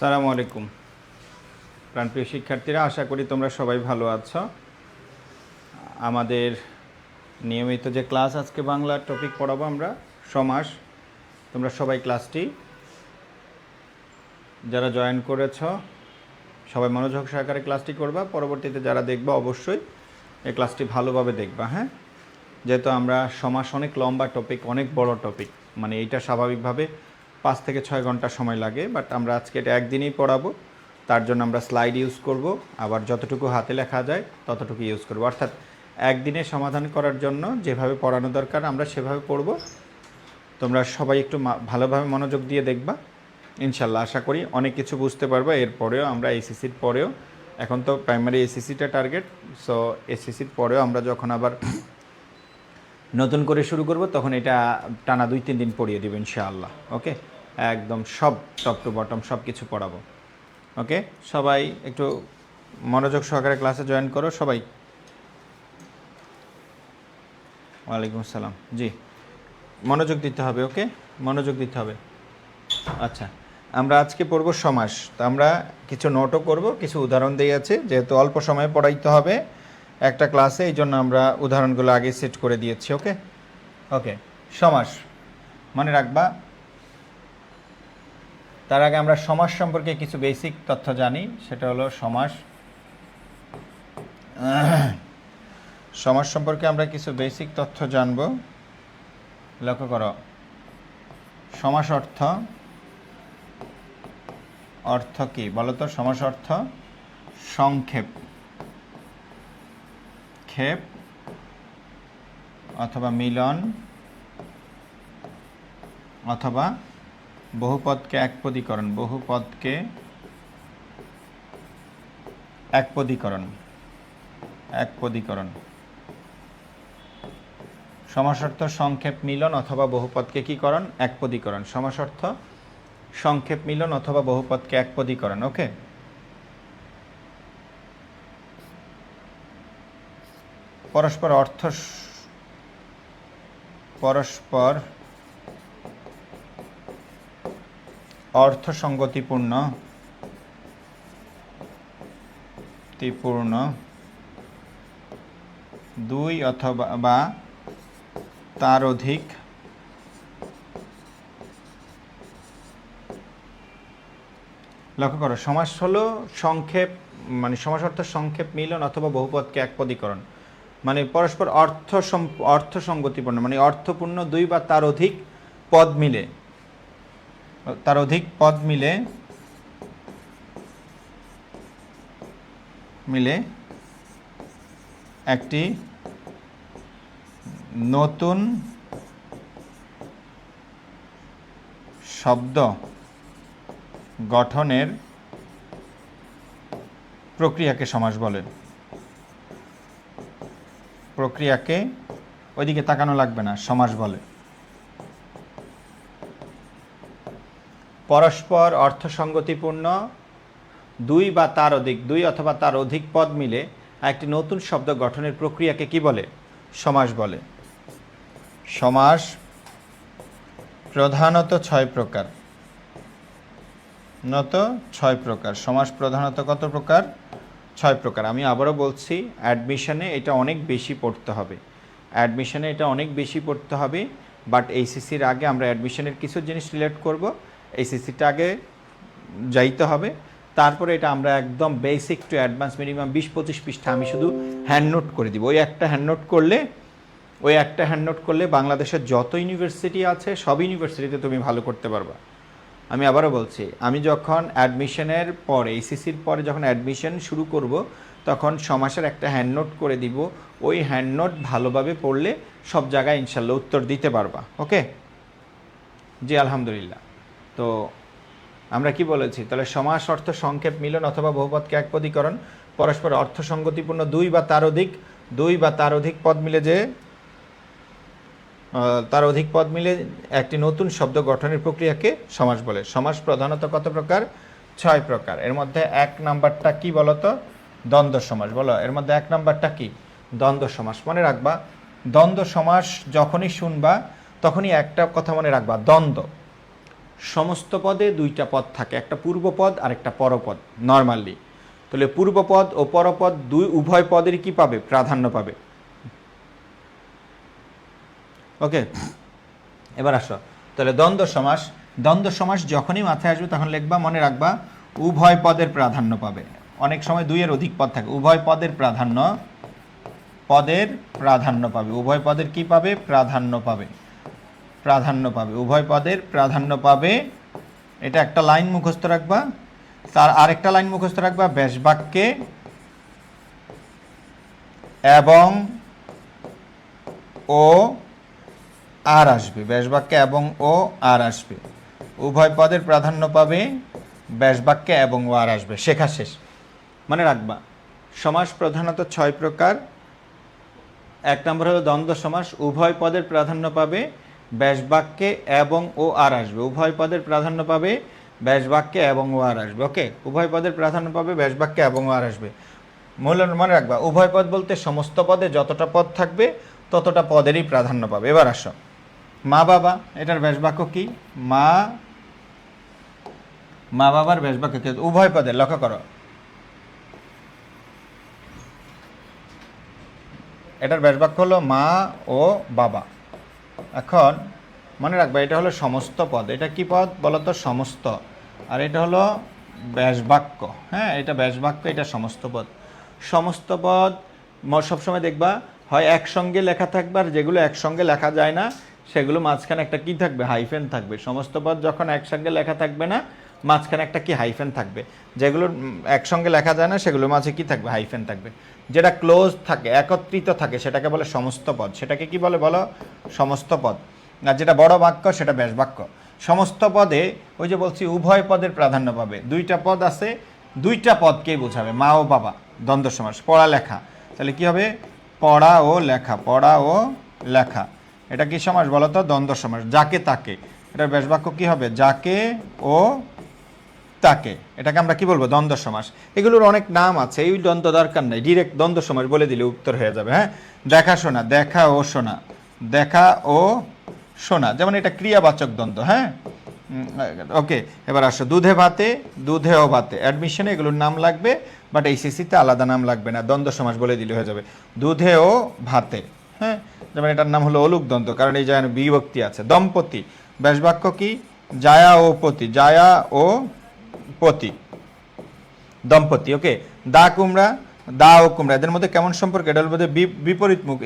আসসালামু আলাইকুম প্রাণপ্রিয় শিক্ষার্থীরা, আশা করি তোমরা সবাই ভালো আছো। আমাদের নিয়মিত যে ক্লাস, আজকে বাংলা টপিক পড়াবো আমরা সমাস। তোমরা সবাই ক্লাসটি যারা জয়েন করেছ সবাই মনোযোগ সহকারে ক্লাসটি করবা। পরবর্তীতে যারা দেখবা অবশ্যই এই ক্লাসটি ভালোভাবে দেখবা, হ্যাঁ। যেহেতু আমরা সমাস অনেক লম্বা টপিক, অনেক বড় টপিক, মানে এইটা স্বাভাবিকভাবে 5 থেকে 6 ঘন্টা সময় লাগে, বাট আমরা আজকে এটা একদিনেই পড়াবো। তার জন্য আমরা স্লাইড ইউজ করব, আবার যতটুকু হাতে লেখা যায় ততটুকু ইউজ করব। অর্থাৎ একদিনে সমাধান করার জন্য যেভাবে পড়ানো দরকার আমরা সেভাবে পড়ব। তোমরা সবাই একটু ভালোভাবে মনোযোগ দিয়ে দেখবা, ইনশাল্লাহ আশা করি অনেক কিছু বুঝতে পারবা। এরপরেও আমরা এসএসসির পরেও, এখন তো প্রাইমারি এসএসসিটা টার্গেট, সো এসএসসির পরেও আমরা যখন আবার নতুন করে শুরু করব তখন এটা টানা 2-3 দিন পড়িয়ে দেবো ইনশাআল্লাহ। ওকে, একদম সব টপ টু বটম সব কিছু পড়াবো। ওকে, সবাই একটু মনোযোগ সহকারে ক্লাসে জয়েন করো সবাই। ওয়ালাইকুম আসসালাম। জি, মনোযোগ দিতে হবে। ওকে, মনোযোগ দিতে হবে। আচ্ছা, আমরা আজকে পড়ব সমাস। তো আমরা কিছু নোটও করব, কিছু উদাহরণ দিয়ে আছে, যেহেতু অল্প সময়ে পড়াইতে হবে একটা ক্লাসে, এই জন্য আমরা উদাহরণগুলো আগে সেট করে দিয়েছি। ওকে ওকে, সমাস মনে রাখবা। তার আগে আমরা সমাস সম্পর্কে কিছু বেসিক তথ্য জানি, সেটা হলো সমাস। সমাস সম্পর্কে আমরা কিছু বেসিক তথ্য জানব। লক্ষ্য করো, সমাস অর্থ কি বলো তো? সমাস অর্থ সংক্ষেপ, ক্ষেপ অথবা মিলন অথবা বহুপদকে একপদীকরণ, বহুপদকে একপদীকরণ, একপদীকরণ। সমাস অর্থ সংক্ষেপ মিলন অথবা বহুপদকে কি করণ? একপদীকরণ। সমাস অর্থ সংক্ষেপ মিলন অথবা বহুপদকে একপদীকরণ। ওকে, পরস্পর অর্থসঙ্গতিপূর্ণ দুই অথবা তার অধিক লক্ষ্য করো, সমাস হলো সংক্ষেপ, মানে সমাস অর্থ সংক্ষেপ মিলন অথবা বহুপদকে একপদীকরণ, মানে পরস্পর অর্থসঙ্গতিপূর্ণ, মানে অর্থপূর্ণ দুই বা তার অধিক পদ মিলে, তার অধিক পদ মিলে একটি নতুন শব্দ গঠনের প্রক্রিয়াকে সমাস বলে। প্রক্রিয়াকে ওইদিকে তাকানো লাগবে না, সমাস বলে। পরস্পর অর্থসঙ্গতিপূর্ণ দুই বা তার অধিক, দুই অথবা তার অধিক পদ মিলে একটি নতুন শব্দ গঠনের প্রক্রিয়াকে কি বলে? সমাস বলে। সমাস প্রধানত 6 প্রকার। সমাস প্রধানত কত প্রকার? 6 প্রকার। আমি আবারও বলছি, অ্যাডমিশনে এটা অনেক বেশি পড়তে হবে, বাট এইচএসসির আগে আমরা অ্যাডমিশনের কিছু জিনিস রিলেট করব। এইচএসসিটা আগে যাইতে হবে, তারপরে এটা আমরা একদম বেসিক টু অ্যাডভান্স মিনিমাম 20-25 পৃষ্ঠা আমি শুধু হ্যান্ড নোট করে দিব। ওই একটা হ্যান্ড নোট করলে বাংলাদেশের যত ইউনিভার্সিটি আছে সব ইউনিভার্সিটিতে তুমি ভালো করতে পারবা। আমি আবারও বলছি, আমি যখন অ্যাডমিশনের পরে, এইচএসসির পরে যখন অ্যাডমিশন শুরু করব, তখন সমাসের একটা হ্যান্ড নোট করে দিব। ওই হ্যান্ড নোট ভালোভাবে পড়লে সব জায়গায় ইনশাল্লাহ উত্তর দিতে পারবা। ওকে, জি আলহামদুলিল্লাহ। তো আমরা কি বলেছি তাহলে? সমাস অর্থ সংক্ষেপ মিলন অথবা বহুপদকে একপদীকরণ, পরস্পর অর্থসঙ্গতিপূর্ণ দুই বা তার অধিক পদ মিলে একটি নতুন শব্দ গঠনের প্রক্রিয়াকে সমাস বলে। সমাস প্রধানত কত প্রকার? 6 প্রকার। এর মধ্যে 1 নাম্বারটা কি বলতো? দ্বন্দ্ব সমাস। বলো, এর মধ্যে 1 নাম্বারটা কি? দ্বন্দ্ব সমাস। মনে রাখবা, দ্বন্দ্ব সমাস যখনই শুনবা তখনই একটা কথা মনে রাখবা, দ্বন্দ্ব সমস্ত পদে দুইটা পদ থাকে, একটা পূর্বপদ আর একটা পরপদ নর্মালি। তাহলে পূর্বপদ ও পরপদ উভয় পদেরই কি পাবে? প্রাধান্য পাবে। ওকে, এবার আসো তাহলে দ্বন্দ্ব সমাস। দ্বন্দ্ব সমাস যখনই মাথায় আসবে তখন লিখবা, মনে রাখবা উভয় পদের প্রাধান্য পাবে। অনেক সময় দুইয়ের অধিক পদ থাকে, উভয় পদের প্রাধান্য পাবে। উভয় পদের কি পাবে? প্রাধান্য পাবে। উভয় পদের প্রাধান্য পাবে। এটা একটা লাইন মুখস্থ রাখবা। তার আরেকটা লাইন মুখস্থ রাখবা, ব্যাস বাক্যে এবং ও আর আসবে। ব্যাস বাক্যে এবং ও আর আসবে। উভয় পদের প্রাধান্য পাবে, ব্যাস বাক্যে এবং ও আর আসবে। শেখা শেষ। মনে রাখবা সমাস প্রধানত 6 প্রকার। 1 নম্বর হলো দ্বন্দ্ব সমাস, উভয় পদের প্রাধান্য পাবে, ব্যাস বাক্যে এবং ও আর আসবে। উভয় পদের প্রাধান্য পাবে, ব্যাস বাক্যে এবং ও আর আসবে। ওকে, উভয় পদের প্রাধান্য পাবে, ব্যাস বাক্যে এবং ও আর আসবে। মনে রাখবা উভয় পদ বলতে সমস্ত পদে যতটা পদ থাকবে ততটা পদেরই প্রাধান্য পাবে। এবার আসো মা বাবা, এটার ব্যাস বাক্য কি? মা বাবার ব্যাস বাক্য কি? উভয় পদের, লক্ষ্য করো এটার ব্যাস বাক্য হলো মা ও বাবা। এখন মনে রাখবা এটা হলো সমস্ত পদ। এটা কি পদ বলতো? সমস্ত। আর এটা হলো ব্যাস বাক্য। হ্যাঁ, এটা ব্যাস বাক্য, এটা সমস্ত পদ। সমস্ত পদ সবসময় দেখবা হয় একসঙ্গে লেখা থাকবে, আর যেগুলো একসঙ্গে লেখা যায় না সেগুলো মাঝখানে একটা কি থাকবে? হাইফেন থাকবে। সমস্ত পদ যখন একসঙ্গে লেখা থাকবে না, মাঝখানে একটা কি? হাইফেন থাকবে। যেগুলো একসঙ্গে লেখা যায় না সেগুলোর মাঝে কি থাকবে? হাইফেন থাকবে। যেটা ক্লোজ থাকে, একত্রিত থাকে, সেটাকে বলে সমস্ত পদ। সেটাকে কি বলে বলো? সমস্ত পদ। আর যেটা বড় বাক্য সেটা ব্যাস বাক্য। সমস্ত পদে ওই যে বলছি উভয় পদের প্রাধান্য পাবে। দুইটা পদ আছে, দুইটা পদকেই বোঝাবে, মা ও বাবা। দ্বন্দ্ব সমাস। পড়ালেখা, তাহলে কি হবে? পড়া ও লেখা। পড়া ও লেখা। এটা কি সমাস বলো তো? দ্বন্দ্ব সমাস। যাকে তাকে, এটার ব্যাস বাক্য কি হবে? যাকে ও তাকে। এটাকে আমরা কি বলবো? দ্বন্দ্ব সমাস। এগুলোর অনেক নাম আছে, এই দ্বন্দ্ব দরকার নাই, ডিরেক্ট দ্বন্দ্ব সমাস বলে দিলে উত্তর হয়ে যাবে। হ্যাঁ, দেখাশোনা, দেখা ও শোনা। দেখা ও শোনা, যেমন এটা ক্রিয়াবাচক দ্বন্দ্ব। হ্যাঁ, ওকে। এবার আসো দুধে ভাতে, দুধে ও ভাতে। অ্যাডমিশনে এগুলোর নাম লাগবে, বাট এইচএসসিতে আলাদা নাম লাগবে না, দ্বন্দ্ব সমাস বলে দিলে হয়ে যাবে। দুধে ও ভাতে। হ্যাঁ, যেমন এটার নাম হলো অলুক দ্বন্দ্ব, কারণ এই জায়গায় বিভক্তি আছে। দম্পতি, ব্যাস বাক্য কি? জায়া ও পতি। জায়া ও পতি, দম্পতি। ওকে। দা কুমড়া, দা ও কুমড়া, এদের মধ্যে কেমন সম্পর্ক? এটার মধ্যে বিপরীত মুখ,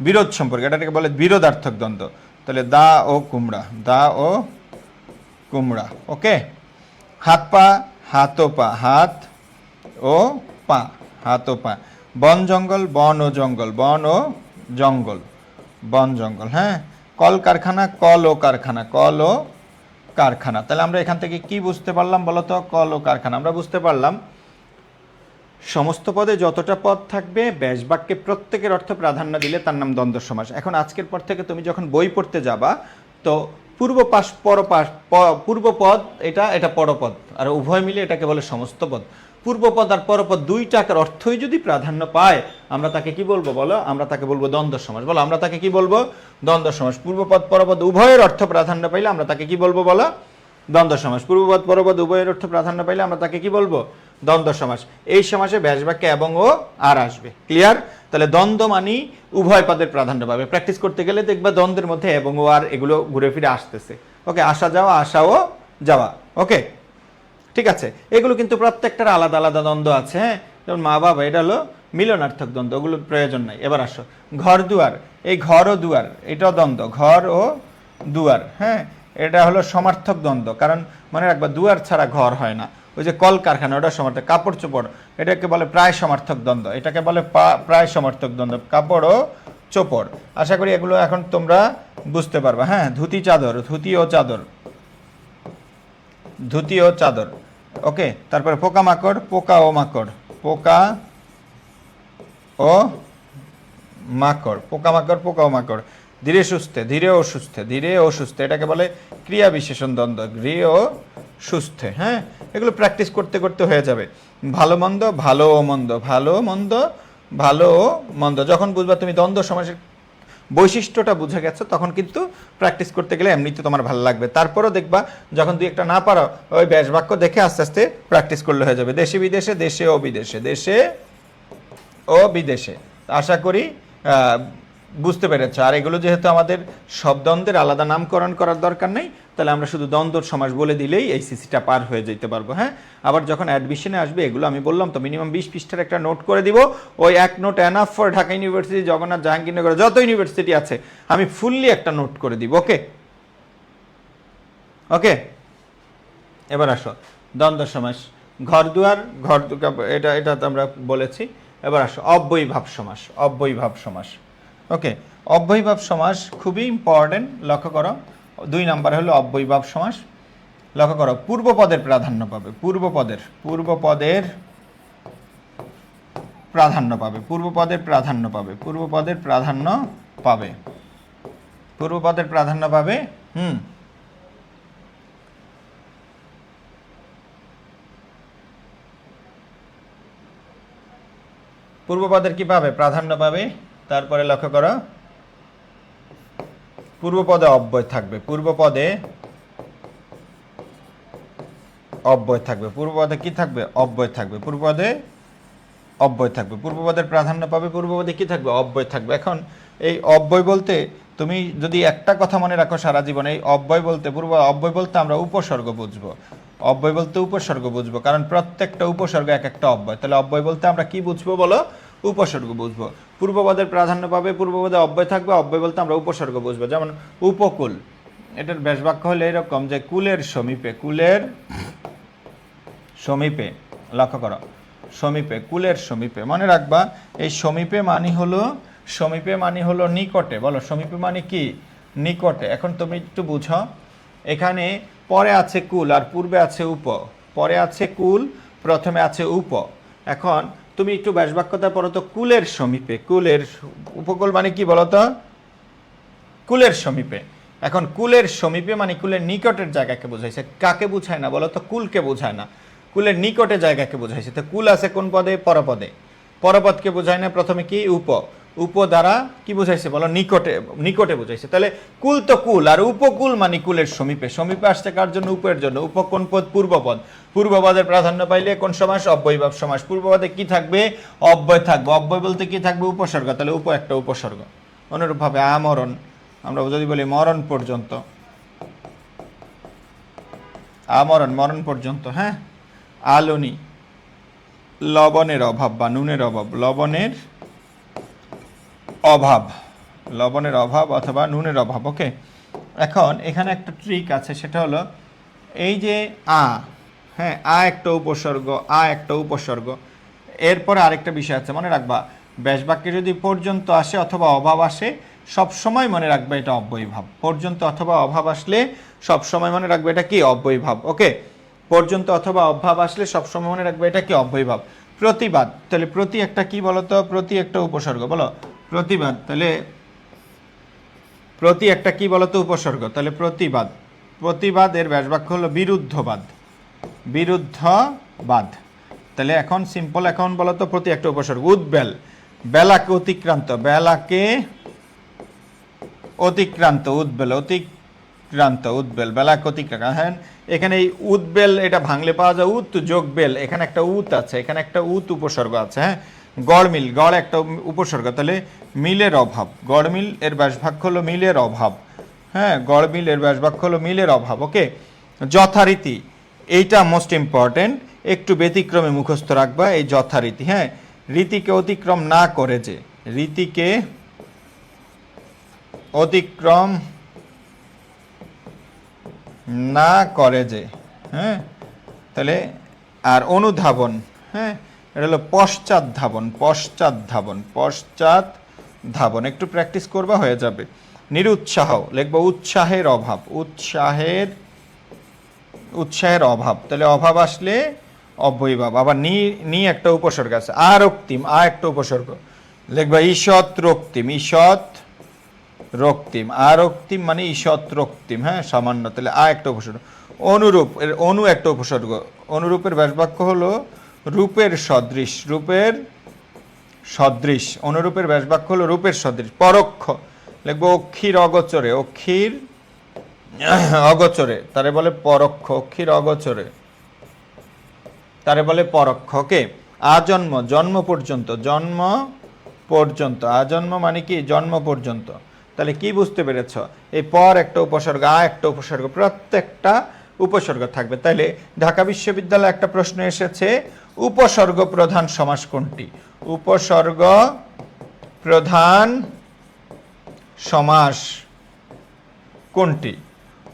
বিরোধ সম্পর্ক। এটাকে বলে বিরোধার্থক দ্বন্দ্ব। তাহলে দা ও কুমড়া, দা ও কুমড়া। ওকে। হাত পা, হাত ও পা। হাত ও পা, হাত ও পা। বন জঙ্গল, বন ও জঙ্গল। বন ও জঙ্গল, বন জঙ্গল। হ্যাঁ। কল কারখানা, কল ও কারখানা। কল ও কারখানা। তাহলে আমরা এখান থেকে কি বুঝতে পারলাম বলতো? কল ও কারখানা। আমরা বুঝতে পারলাম সমস্ত পদে যতটা পদ থাকবে ব্যাস বাক্যে প্রত্যেকের অর্থ প্রাধান্য দিলে তার নাম দ্বন্দ্ব সমাস। এখন আজকের পর থেকে তুমি যখন বই পড়তে যাবা, তো পূর্বপাশ পরপাশ, পূর্বপদ এটা পরপদ, আর উভয় মিলে এটাকে বলে সমস্ত পদ। পূর্বপদ আর পরপদ দুইটার অর্থই যদি প্রাধান্য পায়, আমরা তাকে কি বলবো বলো? আমরা তাকে বলবো দ্বন্দ্ব সমাস। বলো, আমরা তাকে কি বলবো? দ্বন্দ্ব সমাস। পূর্বপদ পরপদ উভয়ের অর্থ প্রাধান্য পাইলে আমরা তাকে কি বলবো বলো? দ্বন্দ্ব সমাস। পূর্বপদ পরপদ উভয়ের অর্থ প্রাধান্য পাইলে আমরা তাকে কি বলবো? দ্বন্দ্ব সমাস। এই সমাসে ব্যাস বাক্যে এবং ও আর আসবে। ক্লিয়ার? তাহলে দ্বন্দ্ব মানি উভয় পদের প্রাধান্য পাবে। প্র্যাকটিস করতে গেলে দেখবা দ্বন্দ্বের মধ্যে এবং ও আর এগুলো ঘুরে ফিরে আসতেছে। ওকে, আসা যাওয়া, আসা ও যাওয়া। ওকে, ঠিক আছে। এগুলো কিন্তু প্রত্যেকটার আলাদা আলাদা দ্বন্দ্ব আছে। হ্যাঁ, যেমন মা বাবা, এটা হলো মিলনার্থক দ্বন্দ্ব, ওগুলোর প্রয়োজন নাই। এবার আসো ঘর দুয়ার, এই ঘর ও দুয়ার এটাও দ্বন্দ্ব। ঘর ও দুয়ার। হ্যাঁ, এটা হলো সমার্থক দ্বন্দ্ব, কারণ মনে রাখবা দুয়ার ছাড়া ঘর হয় না। ওই যে কল কারখানা, ওটা সমার্থক। কাপড় চোপড়, এটাকে বলে প্রায় সমার্থক দ্বন্দ্ব। এটাকে বলে প্রায় সমার্থক দ্বন্দ্ব, কাপড় ও চোপড়। আশা করি এগুলো এখন তোমরা বুঝতে পারবা। হ্যাঁ, ধুতি চাদর, ধুতি ও চাদর। ধুতি ও চাদর। ওকে। তারপরে পোকামাকড়, পোকা ও মাকড়। পোকা ও মাকড়। পোকামাকড়, পোকা ও মাকড়। ধীরে সুস্থে, ধীরে ও সুস্থে। ধীরে ও সুস্থে, এটাকে বলে ক্রিয়া বিশেষণ দ্বন্দ্ব। ধীরে ও সুস্থে। হ্যাঁ, এগুলো প্র্যাকটিস করতে করতে হয়ে যাবে। ভালো মন্দ, ভালো ও মন্দ। ভালো মন্দ, ভালো ও মন্দ। যখন বুঝবা তুমি দ্বন্দ্ব সমাসের বৈশিষ্ট্যটা বুঝে গেছো, তখন কিন্তু প্র্যাকটিস করতে গেলে এমনিতে তোমার ভালো লাগবে। তারপরও দেখবা যখন দুই একটা না পারো, ওই ব্যাস বাক্য দেখে আস্তে আস্তে প্র্যাকটিস করলে হয়ে যাবে। দেশে বিদেশে, দেশে ও বিদেশে, দেশে ও বিদেশে। আশা করি বুঝতে পেরেছ। আর এগুলো যেহেতু আমাদের সব দ্বন্দ্বের আলাদা নামকরণ করার দরকার নেই, তাহলে আমরা শুধু দ্বন্দ্বর সমাস বলে দিলেই এই সিসিটা পার হয়ে যেতে পারবো। হ্যাঁ, আবার যখন অ্যাডমিশনে আসবে এগুলো আমি বললাম তো মিনিমাম 20 পৃষ্ঠার একটা নোট করে দিব। ওই এক note enough for Dhaka university, Jagannath, Jahangirnagar, যত ইউনিভার্সিটি আছে আমি ফুললি একটা নোট করে দিব। ওকে ওকে, এবার আসো দ্বন্দ্ব সমাস। ঘর দুয়ার, এটা এটা তো আমরা বলেছি। এবার আসো অব্যয়ীভাব সমাস। অব্যয়ীভাব সমাস, ওকে। অব্যয়ীভাব সমাস খুবই ইম্পর্টেন্ট, লক্ষ্য করো। 2 নাম্বার হলো অব্যয়ীভাব সমাস। লক্ষ্য করো, পূর্বপদের প্রাধান্য পাবে, পূর্বপদের প্রাধান্য পাবে, পূর্বপদের প্রাধান্য পাবে, পূর্বপদের প্রাধান্য পাবে, পূর্বপদের প্রাধান্য পাবে। পূর্বপদের কি পাবে? প্রাধান্য পাবে। তারপরে লক্ষ্য করো, পূর্বপদে অব্যয় থাকবে, পূর্বপদে অব্যয় থাকবে, পূর্বপদে কি থাকবে? অব্যয় থাকবে, পূর্বপদে অব্যয় থাকবে, পূর্বপদের প্রাধান্য পাবে, পূর্বপদে কি থাকবে? অব্যয় থাকবে। এখন এই অব্যয় বলতে তুমি যদি একটা কথা মনে রাখো সারা জীবন, এই অব্যয় বলতে, অব্যয় বলতে আমরা উপসর্গ বুঝবো। অব্যয় বলতে উপসর্গ বুঝবো, কারণ প্রত্যেকটা উপসর্গ এক একটা অব্যয়। তাহলে অব্যয় বলতে আমরা কি বুঝবো বলো? উপসর্গ বুঝবো। পূর্বপদের প্রাধান্য পাবে, পূর্বপদে অব্যয় থাকবে, অব্যয় বলতে আমরা উপসর্গ বুঝবো। যেমন উপকূল, এটার ব্যাস বাক্য হলো এরকম যে কুলের সমীপে, কুলের সমীপে। লক্ষ্য করো, সমীপে, কুলের সমীপে। মনে রাখবা এই সমীপে মানি হলো নিকটে। বলো সমীপে মানে কি? নিকটে। এখন তুমি একটু বুঝো, এখানে পরে আছে কুল আর পূর্বে আছে উপ। পরে আছে কুল, প্রথমে আছে উপ। এখন তুমি একটু ব্যাস বাক্যটা পড়ো তো, কুলের সমীপে। কুলের, উপকূল মানে কি বলো তো? কুলের সমীপে। এখন কুলের সমীপে মানে কুলের নিকটের জায়গাকে বোঝাইছে। কাকে বোঝায় না বলো তো? কুলকে বোঝায় না, কুলের নিকটে জায়গাকে বোঝাইছে। তো কুল আছে কোন পদে? পরপদে। পরপদকে বোঝায় না, প্রথমে কি? উপ। উপ দ্বারা কি বোঝাইছে বলো? নিকটে, নিকটে বোঝাইছে। তাহলে কুল তো কুল, আর উপকূল মানে কুলের সমীপে। সমীপে আসছে কার জন্য? উপের জন্য। উপ কোন পদ? পূর্বপদ। পূর্বপদের প্রাধান্য পাইলে কোন সমাস? অব্যয়ীভাব সমাস। পূর্বপদে কি থাকবে? অব্যয় থাকবে। অব্যয় বলতে কি থাকবে? উপসর্গ। তাহলে উপ একটা উপসর্গ। অনুরূপভাবে আমরণ, আমরা যদি বলি মরণ পর্যন্ত, আমরণ মরণ পর্যন্ত। হ্যাঁ, আলনি, লবণের অভাব বা নুনের অভাব, লবণের অভাব, লবণের অভাব অথবা নুনের অভাব। ওকে, এখন এখানে একটা ট্রিক আছে, সেটা হলো এই যে হ্যাঁ, একটা উপসর্গ, একটা উপসর্গ। এরপরে আরেকটা বিষয় আছে, মনে রাখবা ব্যাস বাক্যে যদি পর্যন্ত আসে অথবা অভাব আসে, সবসময় মনে রাখবে এটা অব্যয়ীভাব। পর্যন্ত অথবা অভাব আসলে সবসময় মনে রাখবে এটা কি? অব্যয়ীভাব। ওকে, পর্যন্ত অথবা অভাব আসলে সবসময় মনে রাখবে এটা কি? অব্যয়ীভাব। প্রতিবাদ, তাহলে প্রতি একটা কি বলতো? প্রতি একটা উপসর্গ। বলো প্রতিবাদ, তাহলে প্রতি একটা কি বলতো? উপসর্গ। তাহলে প্রতিবাদ, প্রতিবাদ এর ব্যাস বাক্য হলো বিরুদ্ধবাদ, বিরুদ্ধবাদ। তাহলে এখন সিম্পল, এখন বলতো প্রতি একটা উপসর্গ। উদ্বেল, বেলাকে অতিক্রান্ত, বেলাকে অতিক্রান্ত, উদ্বেল, অতিক্রান্ত, উদ্বেল, বেলাকে অতিক্রান্ত। হ্যাঁ, এখানে এই উদ্বেল এটা ভাঙলে পাওয়া যায় উত যোগ বেল। এখানে একটা উত আছে, এখানে একটা উত উপসর্গ আছে। হ্যাঁ, গড়মিল, গড় একটা উপসর্গ। তাহলে মিলের অভাব, গড়মিল এর ব্যাস বাক্য হলো মিলের অভাব। হ্যাঁ, গড়মিল এর ব্যাস বাক্য হলো মিলের অভাব। ওকে, যথারীতি, এইটা মোস্ট ইম্পর্টেন্ট, একটু ব্যতিক্রমে মুখস্থ রাখবা এই যথারীতি। হ্যাঁ, রীতিকে অতিক্রম না করে যে, রীতিকে অতিক্রম না করে যে। হ্যাঁ, তাহলে আর অনুধাবন, হ্যাঁ এটা হলো পশ্চাৎ ধাবন, পশ্চাৎ ধাবন, পশ্চাৎ ধাবন। একটু প্র্যাকটিস করবা হয়ে যাবে। নিরুৎসাহ লিখবো উৎসাহের অভাব, উৎসাহের অভাব। তাহলে অভাব আসলে অব্যয়ীভাব। আবার নি একটা উপসর্গ আছে। আরক্তিম, একটা উপসর্গ লিখবা ঈষৎ রক্তিম, ঈষৎ রক্তিম, আরক্তিম মানে ঈষৎ রক্তিম। হ্যাঁ, সামান্য। তাহলে একটা উপসর্গ। অনুরূপ, এর অনু একটা উপসর্গ। অনুরূপের ব্যাস বাক্য হলো রূপের সদৃশ, রূপের সদৃশ। অনুরূপের ব্যাস বাক্য হলো রূপের সদৃশ। পরোক্ষ, লিখবো অক্ষীর অগোচরে, অক্ষীর অগোচরে তারে বলে পরোক্ষ, অক্ষীর অগোচরে তারে বলে পরোক্ষ। ওকে, আজন্ম, জন্ম পর্যন্ত, জন্ম পর্যন্ত, আজন্ম মানে কি জন্ম পর্যন্ত। তাহলে কি বুঝতে পেরেছ? এই পর একটা উপসর্গ, আ একটা উপসর্গ, প্রত্যেকটা উপসর্গ থাকবে। তাহলে ঢাকা বিশ্ববিদ্যালয়ে একটা প্রশ্ন এসেছে, উপসর্গ প্রধান সমাস কোনটি? উপসর্গ প্রধান সমাস কোনটি?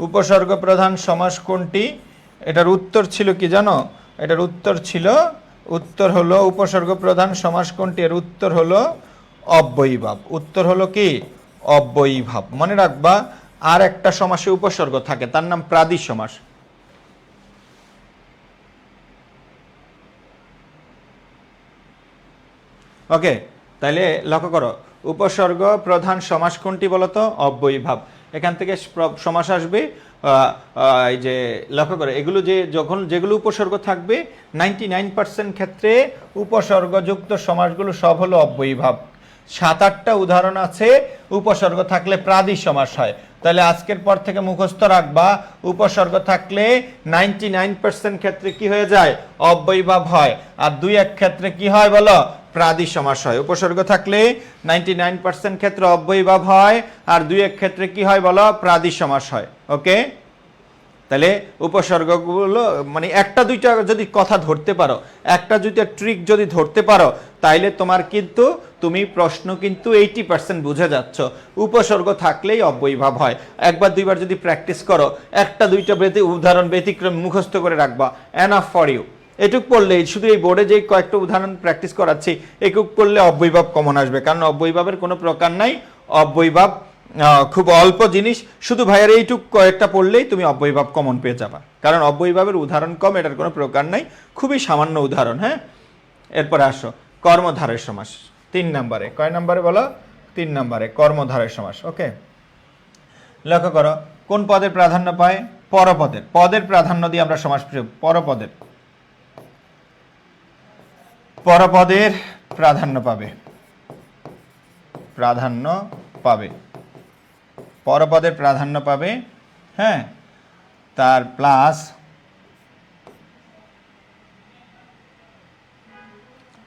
উপসর্গ প্রধান সমাস কোনটি? এটার উত্তর ছিল কি জানো? এটার উত্তর হলো উপসর্গ প্রধান সমাস কোনটি? এর উত্তর হলো অব্যয়ীভাব। উত্তর হলো কি? অব্যয়ীভাব। মনে রাখবা, আর একটা সমাসে উপসর্গ থাকে, তার নাম প্রাদি সমাস। ওকে, তাইলে লক্ষ্য করো, উপসর্গ প্রধান সমাস কোনটি বলতো? অব্যয়ীভাব। এখান থেকে সমাস আসবে, এই যে লক্ষ্য করো, এগুলো যেগুলো উপসর্গ থাকবে 99% ক্ষেত্রে উপসর্গযুক্ত সমাসগুলো সব হলো অব্যয়ীভাব। 7-8টা উদাহরণ আছে উপসর্গ থাকলে প্রাদি সমাস হয়। তাহলে আজকের পর থেকে মুখস্থ রাখবা, উপসর্গ থাকলে 99% ক্ষেত্রে কি হয়ে যায়? অব্যয়ীভাব হয়। আর 2-1 ক্ষেত্রে কি হয় বলো? প্রাদি সমাস হয়। উপসর্গ থাকলে 99% ক্ষেত্রে অব্যয়ীভাব হয়, আর 2-1 ক্ষেত্রে কি হয় বলো? প্রাদি সমাস হয়। ওকে, তাহলে উপসর্গগুলো মানে একটা দুইটা যদি কথা ধরতে পারো, একটা দুইটা ট্রিক যদি ধরতে পারো, তাইলে তোমার কিন্তু তুমি প্রশ্ন কিন্তু 80% বুঝে যাচ্ছ। উপসর্গ থাকলেই অব্যয়ীভাব হয়। একবার দুইবার যদি প্র্যাকটিস করো, একটা দুইটা উদাহরণ ব্যতিক্রম মুখস্থ করে রাখবা, এনাফ ফর ইউ। এটুক পড়লেই, শুধু এই বোর্ডে যে কয়েকটা উদাহরণ প্র্যাকটিস করাচ্ছি, এটুক পড়লে অব্যয়ীভাব কমন আসবে। কারণ অব্যয়ীভাবের কোনো প্রকার নাই, অব্যয়ীভাব খুব অল্প জিনিস। শুধু ভাইয়ের এইটুক কয়েকটা পড়লেই তুমি অব্যয়ীভাব কমন পেয়ে যাবা, কারণ অব্যয়ীভাবের উদাহরণ কম, এটার কোনো প্রকার নাই, খুবই সামান্য উদাহরণ। হ্যাঁ, এরপরে আসো কর্মধারয় সমাস 3 নম্বরে। কয় নম্বরে বলো? 3 নম্বরে কর্মধারয় সমাস। ওকে, লক্ষ্য করো, কোন পদের প্রাধান্য পায়? পরপদের। পদের প্রাধান্য দিয়ে আমরা সমাস পরপদের প্রাধান্য পাবে, পরপদের প্রাধান্য পাবে। হ্যাঁ, তার প্লাস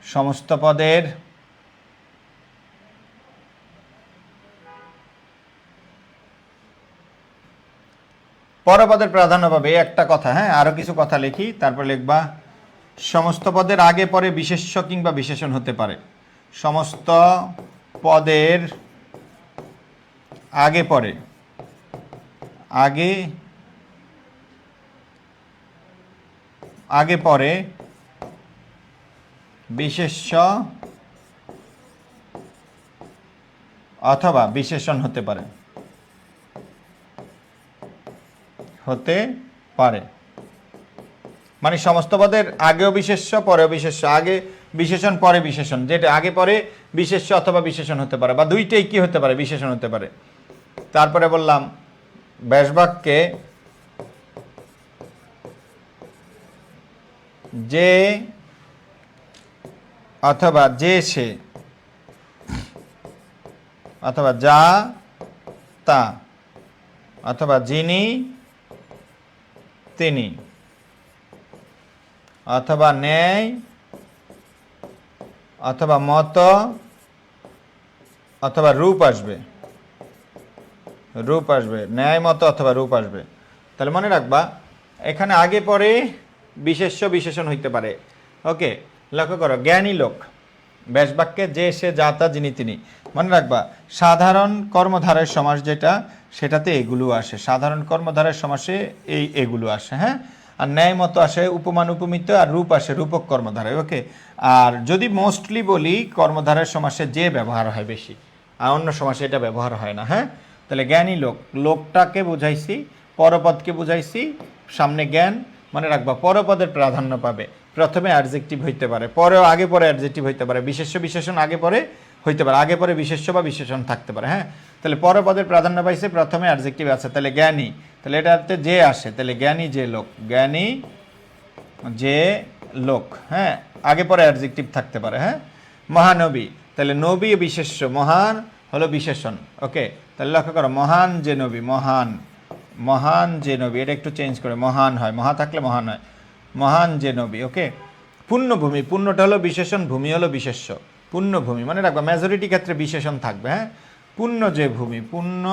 সমস্ত পদের পরপদের প্রাধান্য পাবে, একটা কথা। হ্যাঁ, আরো কিছু কথা লিখি, তারপর লিখবা সমস্ত পদের আগে পরে বিশেষ্য কিংবা বিশেষণ হতে পারে। সমস্ত পদের আগে পরে, আগে পরে বিশেষ্য অথবা বিশেষণ হতে পারে, মানে সমস্ত পদের আগেও বিশেষ্য পরেও বিশেষ্য, আগে বিশেষণ পরে বিশেষণ, যেটা আগে পরে বিশেষ্য অথবা বিশেষণ হতে পারে, বা দুইটাই কি হতে পারে? বিশেষণ হতে পারে। তারপরে বললাম ব্যাসবাক্যে যে অথবা যে সে অথবা যা তা অথবা যিনি তিনি অথবা ন্যায় অথবা মত অথবা রূপ আসবে, ন্যায় মত অথবা রূপ আসবে। তাহলে মনে রাখবা, এখানে আগে পরে বিশেষ্য বিশেষণ হইতে পারে। ওকে, লক্ষ্য করো, জ্ঞানী লোক, ব্যাসবাক্যে যে সে যা তা যিনি তিনি। মনে রাখবা, সাধারণ কর্মধারয় সমাস যেটা, সেটাতে এগুলো আসে। সাধারণ কর্মধারয় সমাসে এগুলো আসে। হ্যাঁ, আর ন্যায় মতো আসে উপমান উপমিত, আর রূপ আসে রূপক কর্মধারয়। ওকে, আর যদি মোস্টলি বলি, কর্মধারয় সমাসে যে ব্যবহার হয় বেশি, আর অন্য সমাসে এটা ব্যবহার হয় না। হ্যাঁ, তাহলে জ্ঞানী লোক, লোকটাকে বুঝাইছি, পরপদকে বুঝাইছি, সামনে জ্ঞান। মনে রাখবা, পরপদের প্রাধান্য পাবে। প্রথমে অ্যাডজেক্টিভ হইতে পারে, পরেও আগে পরে অ্যাডজেক্টিভ হইতে পারে, বিশেষ্য বিশেষণ আগে পরে হইতে পারে, আগে পরে বিশেষ্য বা বিশেষণ থাকতে পারে। হ্যাঁ, তাহলে পরপদের প্রাধান্য পাইছে, প্রথমে অ্যাডজেক্টিভ আছে, তাহলে জ্ঞানী, তাহলে এটাতে যে আসে, তাহলে জ্ঞানী যে লোক, জ্ঞানী যে লোক। হ্যাঁ, আগে পরে অ্যাডজেক্টিভ থাকতে পারে। হ্যাঁ, মহানবী, তাহলে নবী বিশেষ্য, মহান হলো বিশেষণ। ওকে, তাহলে লক্ষ্য করো মহান যে নবী, মহান যে নবী, এটা একটু চেঞ্জ করে মহান হয়, মহা থাকলে মহান হয়, মহান যে নবী। ওকে, পুণ্যভূমি, পুণ্যটা হলো বিশেষণ, ভূমি হলো বিশেষ্য। পুণ্যভূমি মনে রাখবা, মেজরিটি ক্ষেত্রে বিশেষণ থাকবে। হ্যাঁ, পুণ্য যে ভূমি, পুণ্য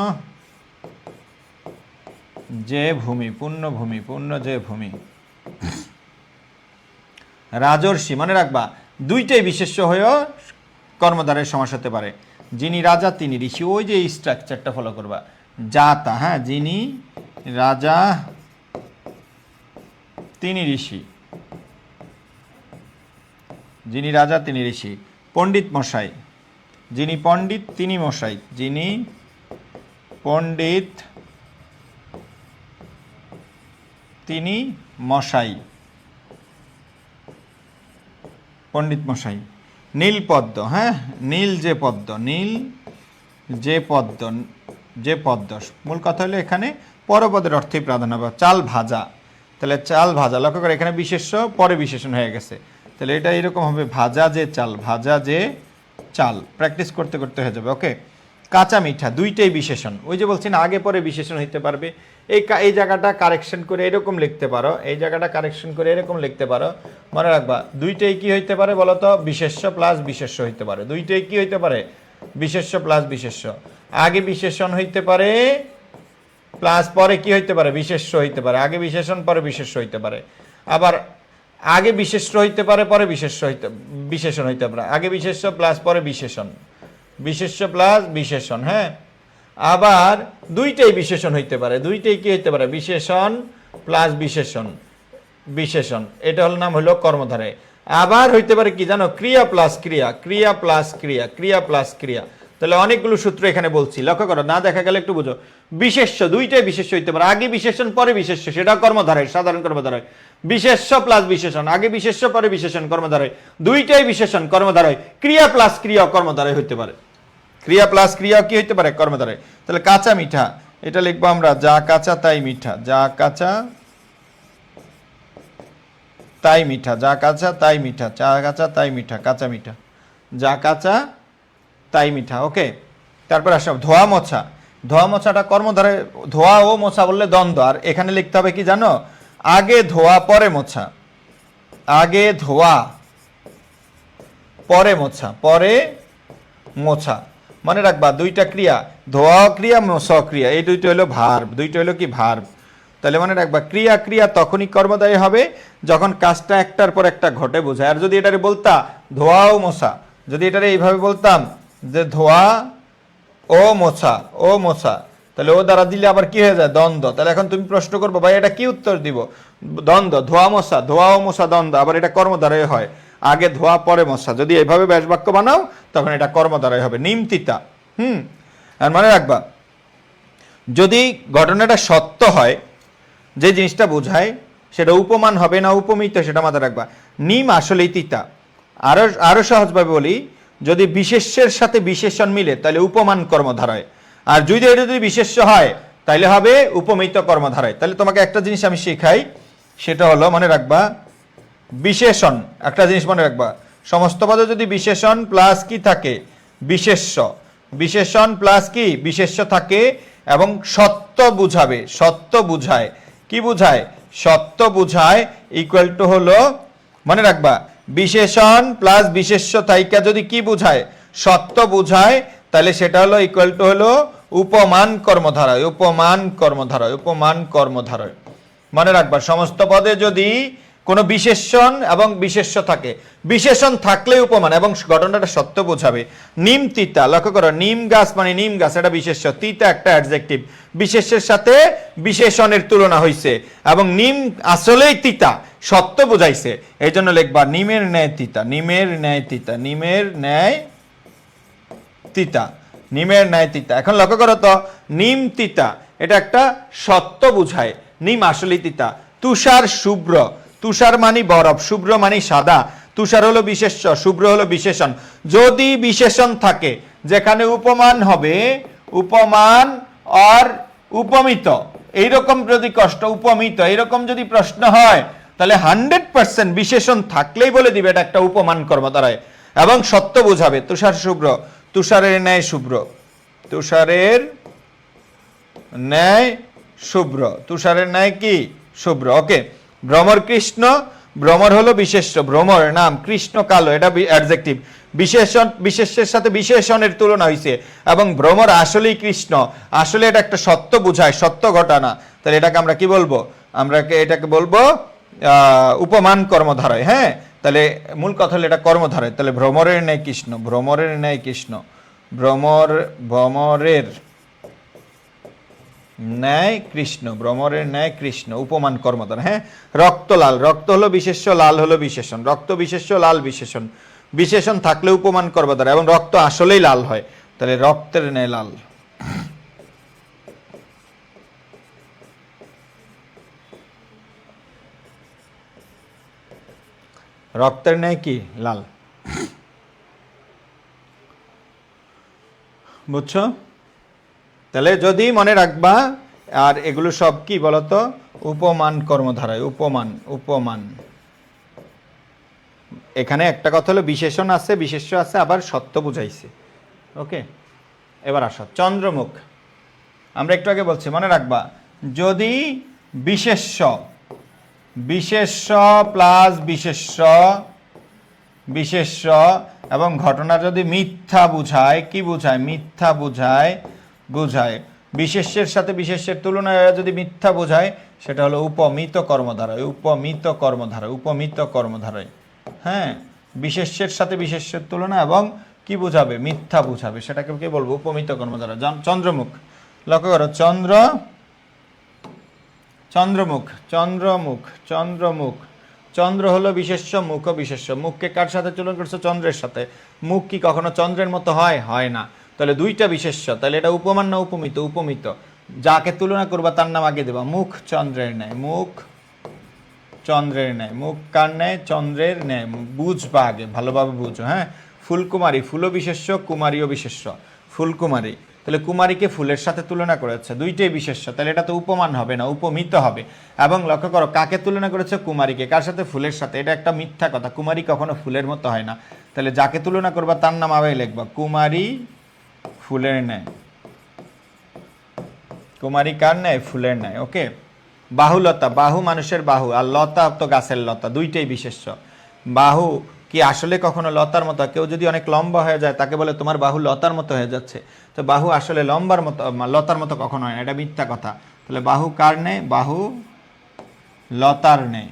যে ভূমি, পুণ্যভূমি, পুণ্য যে ভূমি। রাজর্ষি মনে রাখবা, দুইটাই বিশেষ্য হয়েও কর্মধারের সমাস হতে পারে। যিনি রাজা তিনি ঋষি, ওই যে স্ট্রাকচারটা ফলো করবা, জাতা। হ্যাঁ, যিনি রাজা তিনি ঋষি, যিনি রাজা তিনি ঋষি। পণ্ডিত মশাই, যিনি পণ্ডিত তিনি মশাই, যিনি পণ্ডিত তিনি মশাই, পণ্ডিত মশাই। নীলপদ্ম, হ্যাঁ, নীল যে পদ্ম, নীল যে পদ্ম, যে পদ্ম। মূল কথা হলো এখানে পরপদের অর্থেই প্রাধান্য পাবে। চাল ভাজা, তাহলে চাল ভাজা, লক্ষ্য করে এখানে বিশেষ্য পরে বিশেষণ হয়ে গেছে, তাহলে এটা এরকম হবে ভাজা যে চাল, ভাজা যে চাল। প্র্যাকটিস করতে করতে হয়ে যাবে। ওকে, কাঁচা মিঠা, দুইটাই বিশেষণ। ওই যে বলছি না, আগে পরে বিশেষণ হইতে পারবে। এই জায়গাটা কারেকশন করে এরকম লিখতে পারো, এই জায়গাটা কারেকশন করে এরকম লিখতে পারো। মনে রাখবা দুইটাই কি হইতে পারে বলো তো, বিশেষ্য প্লাস বিশেষ্য হইতে পারে। দুইটাই কি হইতে পারে, বিশেষ্য প্লাস বিশেষ্য। আগে বিশেষণ হইতে পারে প্লাস পরে কি হইতে পারে, বিশেষ্য হইতে পারে। আগে বিশেষণ পরে বিশেষ্য হইতে পারে। আবার আগে বিশেষ্য হইতে পারে পরে বিশেষণ হইতে পারে। আগে বিশেষ্য প্লাস পরে বিশেষণ, বিশেষ্য প্লাস বিশেষণ। হ্যাঁ, আবার দুইটাই বিশেষণ হইতে পারে, দুইটাই কি হইতে পারে, বিশেষণ প্লাস বিশেষণ, বিশেষণ। এটা হল নাম হলো কর্মধারয়। আবার হইতে পারে কি জানো, ক্রিয়া প্লাস ক্রিয়া, ক্রিয়া প্লাস ক্রিয়া, ক্রিয়া প্লাস ক্রিয়া। তাহলে অনেকগুলো সূত্র এখানে বলছি, লক্ষ্য করো, না দেখা গেলে একটু বুঝো। বিশেষ্য, দুইটাই বিশেষ্য হইতে পারে, আগে বিশেষণ পরে বিশেষ্য, সেটা কর্মধারয়, সাধারণ কর্মধারয়। বিশেষ্য প্লাস বিশেষণ, আগে বিশেষ্য পরে বিশেষণ, কর্মধারয়। দুইটাই বিশেষণ, কর্মধারয়। ক্রিয়া প্লাস ক্রিয়া, কর্মধারয় হইতে পারে। ক্রিয়া প্লাস ক্রিয়া কি হইতে পারে, কর্মধারয়। তাহলে কাঁচা মিঠা, এটা লিখবো আমরা যা কাঁচা তাই মিঠা, যা কাঁচা তাই মিঠা, যা কাঁচা তাই মিঠা, চা কাঁচা তাই মিঠা, কাঁচা মিঠা, যা কাঁচা তাই মিঠা। ওকে, তারপর আসো ধোয়া মোছা। ধোয়া মোছাটা কর্মধারয়, ধোয়া ও মোছা বললে দ্বন্দ্ব। আর এখানে লিখতে হবে কি জানো, আগে ধোয়া পরে মোছা, আগে ধোয়া পরে মোছা, পরে মোছা। মনে রাখবা দুইটা ক্রিয়া, ধোয়া ক্রিয়া মোছা ক্রিয়া, এই দুইটা হলো ভার্ব, দুইটা হলো কি ভার্ব। তাহলে মনে রাখবা ক্রিয়া ক্রিয়া তখনই কর্মদায়ী হবে যখন কাজটা একটার পর একটা ঘটে বোঝায়। আর যদি এটারে বলতা ধোয়া ও মোছা, যদি এটারে এইভাবে বলতাম যে ধোয়া ও মোছা, ও মোছা, তাহলে ও দ্বারা দিলে আবার কি হয়ে যায়, দ্বন্দ্ব। তাহলে এখন তুমি প্রশ্ন করবো ভাই এটা কি উত্তর দিব, দ্বন্দ্ব, ধোয়া মোছা, ধোয়া ও মোছা দ্বন্দ্ব, আবার এটা কর্মদ্বারাই হয়, আগে ধোয়া পরে মোছা। যদি এইভাবে ব্যাস বাক্য বানাও তখন এটা কর্মদ্বারাই হবে। নিমতিতা, আর মনে রাখবা যদি ঘটনাটা সত্য হয়, যে জিনিসটা বোঝায় সেটা উপমান হবে না উপমিত, সেটা মাথায় রাখবা। নিম আসলেই তিতা। আরো সহজভাবে বলি, যদি বিশেষ্যের সাথে বিশেষণ মিলে তাহলে উপমান কর্মধারয়, আর যদি এটা যদি বিশেষ্য হয় তাহলে হবে উপমিত কর্মধারয়। তাহলে তোমাকে একটা জিনিস আমি শেখাই, সেটা হলো মনে রাখবা বিশেষণ। একটা জিনিস মনে রাখবা, সমস্ত পদে যদি বিশেষণ প্লাস কি থাকে, বিশেষ্য, বিশেষণ প্লাস কি বিশেষ্য থাকে এবং সত্য বুঝাবে, সত্য বুঝায়, কি বুঝায়, সত্য বুঝায়, ইকুয়াল টু হলো মনে রাখবা বিশেষণ প্লাস বিশেষ্য থাইকা যদি কি বুঝায়, সত্য বুঝায়, তাহলে সেটা হলো ইকুয়াল টু হলো উপমান কর্মধারয়, উপমান কর্মধারয়, উপমান কর্মধারয়। মনে রাখবা সমস্ত পদে যদি কোনো বিশেষণ এবং বিশেষ্য থাকে, বিশেষণ থাকলে উপমান এবং ঘটনাটা সত্য বোঝাবে। নিম তিতা, লক্ষ্য করো নিম গাছ মানে নিম গাছ, এটা বিশেষ্য, তিতা একটা অ্যাডজেক্টিভ, বিশেষ্যের সাথে বিশেষণের তুলনা হয়েছে এবং নিম আসলেই তিতা, সত্য বোঝাইছে, এই জন্য লিখবা নিমের ন্যায় তিতা, নিমের ন্যায় তিতা, নিমের ন্যায় তিতা, নিমের ন্যায় তিতা। এখন লক্ষ্য করো তো নিম তিতা এটা একটা সত্য বুঝায়, নিম আসলেই তিতা। তুষার শুভ্র, তুষার মানি বরফ, শুভ্র মানি সাদা, তুষার হলো বিশেষ্য, শুভ্র হলো বিশেষণ। যদি বিশেষণ থাকে যেখানে উপমান হবে, উপমান আর উপমিত, এইরকম যদি উপমিত এইরকম যদি প্রশ্ন হয় তাহলে 100% বিশেষণ থাকলেই বলে দিবে এটা একটা উপমান কর্মধারয় এবং সত্য বোঝাবে। তুষার শুভ্র, তুষারের ন্যায় শুভ্র, তুষারের ন্যায় শুভ্র, তুষারের ন্যায় কি শুভ্র। ওকে, ভ্রমর কৃষ্ণ, ভ্রমর হলো বিশেষ্য, ভ্রমর নাম, কৃষ্ণ কালো, এটা অ্যাডজেক্টিভ। বিশেষণ, বিশেষ্যের সাথে বিশেষণের তুলনা হয়েছে এবং ভ্রমর আসলেই কৃষ্ণ, আসলে এটা একটা সত্য বোঝায়, সত্য ঘটনা। তাহলে এটাকে আমরা কি বলবো, আমরা এটাকে বলবো উপমান কর্মধারয়। হ্যাঁ, তাহলে মূল কথা হলো এটা কর্মধারয়। তাহলে ভ্রমরের ন্যায় কৃষ্ণ, ভ্রমরের ন্যায় কৃষ্ণ, ভ্রমরের ন্যায় কৃষ্ণ, ভ্রমরের ন্যায় কৃষ্ণ, উপমান কর্মধার। হ্যাঁ, রক্ত লাল, রক্ত হলো বিশেষ্য, লাল হলো বিশেষণ, রক্ত বিশেষ্য, লাল বিশেষণ, বিশেষণ থাকলে উপমান কর্মধার, এবং রক্ত আসলেই লাল হয়, তাহলে রক্তের ন্যায় লাল। রক্তের ন্যায় কি লাল, বুঝছো? তাহলে যদি মনে রাখবা, আর এগুলো সব কি বলতো, উপমান কর্মধারায়, উপমান, উপমান। এখানে একটা কথা হলো বিশেষণ আছে, বিশেষ্য আছে, আবার সত্য বুঝাইছে। ওকে, এবার আসো চন্দ্রমুখ। আমরা একটু আগে বলছি, মনে রাখবা, যদি বিশেষ্য, বিশেষ্য প্লাস বিশেষ্য, বিশেষ্য এবং ঘটনা যদি মিথ্যা বুঝায়, কি বুঝায়, মিথ্যা বুঝায়, বুঝায়, বিশেষ্যের সাথে বিশেষ্যের তুলনায় যদি মিথ্যা বোঝায়, সেটা হলো উপমিত কর্মধারয়, উপমিত কর্মধারয়, উপমিত কর্মধারয়। হ্যাঁ, বিশেষ্যের সাথে বিশেষ্যের তুলনা এবং কি বুঝাবে, মিথ্যা বুঝাবে, সেটাকে কি বলবো, উপমিত কর্মধারয়। চন্দ্রমুখ, লক্ষ্য করো, চন্দ্রমুখ, চন্দ্রমুখ, চন্দ্রমুখ, চন্দ্র হলো বিশেষ্য, মুখ বিশেষ্য। মুখকে কার সাথে তুলনা করছো, চন্দ্রের সাথে। মুখ কি কখনো চন্দ্রের মতো হয়, হয় না। তাহলে দুইটা বিশেষ্য, তাহলে এটা উপমান না উপমিত, উপমিত। যাকে তুলনা করবা তার নাম আগে দেবা, মুখ চন্দ্রের ন্যায়, মুখ চন্দ্রের ন্যায়, মুখ কার ন্যায়, চন্দ্রের ন্যায়। বুঝবা আগে, ভালোভাবে বুঝো। হ্যাঁ, ফুলকুমারী, ফুলও বিশেষ্য, কুমারীও বিশেষ্য, ফুলকুমারী। তাহলে কুমারীকে ফুলের সাথে তুলনা করেছে, দুইটাই বিশেষ্য, তাহলে এটা তো উপমান হবে না, উপমিত হবে। এবং লক্ষ্য করো, কাকে তুলনা করেছে, কুমারীকে, কার সাথে, ফুলের সাথে। এটা একটা মিথ্যা কথা, কুমারী কখনো ফুলের মতো হয় না। তাহলে যাকে তুলনা করবা তার নাম আগে লিখবা, কুমারী ফুলের ন্যায়, কুমারী কার ন্যায়, ফুলের ন্যায়। ওকে, বাহুলতা, বাহু মানুষের বাহু, আর লতা তো গাছের লতা, দুইটাই বিশেষ্য। বাহু কি আসলে কখনো লতার মতো, কেউ যদি অনেক লম্বা হয়ে যায় তাকে বলে তোমার বাহু লতার মতো হয়ে যাচ্ছে, তো বাহু আসলে লম্বার মতো, লতার মতো কখনো হয় না, এটা মিথ্যা কথা। তাহলে বাহু কার নেই, বাহু লতার নেই।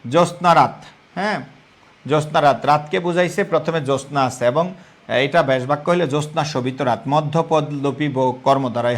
জ্যোৎস্না রাত, হ্যাঁ, জ্যোৎস্না রাত, রাতকে বুঝাইছে, প্রথমে জ্যোৎস্না আছে এবং এটা ব্যাস বাক্য হইলে জ্যোৎস্না শোভিত রাত, মধ্যপদ লোপী কর্ম দ্বারাই।